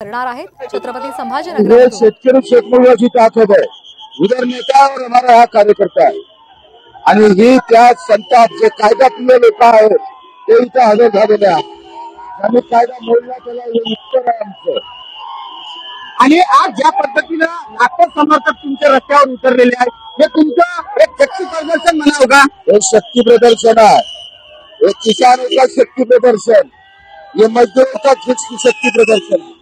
करणार आहेत छत्रपति ये संभाजीनगर शेतकरी शेतमजुराची ताकद है, उधर नेता और हमारा हा कार्यकर्ता है आणि ही त्या संताप जे कायदाप्रिय लोक आहेत ते इथं हजर झालेले आहेत. त्यांनी कायदा मोडला त्याला हे उत्तर आहे आमचं. आणि आज ज्या पद्धतीनं लाखो समर्थक तुमच्या रस्त्यावर उतरलेले आहेत हे तुमचं एक शक्ती प्रदर्शन म्हणावं का? हे शक्ती प्रदर्शन आहे, हे किसानों का शक्ती प्रदर्शन, ये मजदूरों का शक्ती प्रदर्शन.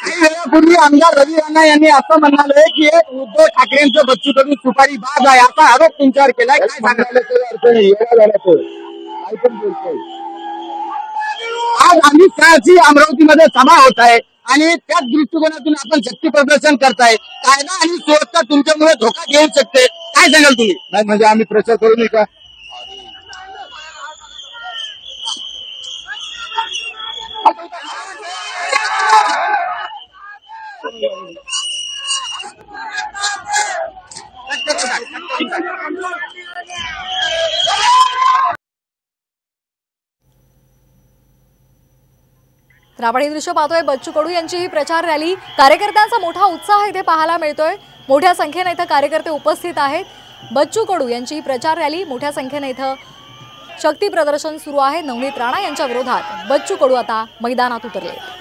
काही वेळापूर्वी आमदार रवी राणा यांनी असं म्हणाले की उद्धव ठाकरेंचं बच्चू कडू सुपारी बाज आहे असा आरोप तुमच्यावर केलाय. काय सांगाल? सांगायला काही अर्थ नाही, येवा झाला तो काय पण बोलतोय. आज अमित शहाची अमरावतीमध्ये सभा होत आहे आणि त्याच दृष्टिकोनातून आपण शक्ती प्रदर्शन करताय. कायदा आणि सुरक्षा तुमच्यामुळे धोका घेऊ शकते, काय सांगाल तुम्ही? नाही म्हणजे आम्ही प्रचार करू नये का? तर आपण ही दृश्य पाहतोय. बच्चू कडू यांची ही प्रचार रॅली, कार्यकर्त्यांचा मोठा उत्साह इथे पाहायला मिळतोय. मोठ्या संख्येने इथे कार्यकर्ते उपस्थित आहेत. बच्चू कडू यांची ही प्रचार रॅली, मोठ्या संख्येने इथे शक्ती प्रदर्शन सुरू आहे. नवनीत राणा यांच्या विरोधात बच्चू कडू आता मैदानात उतरले.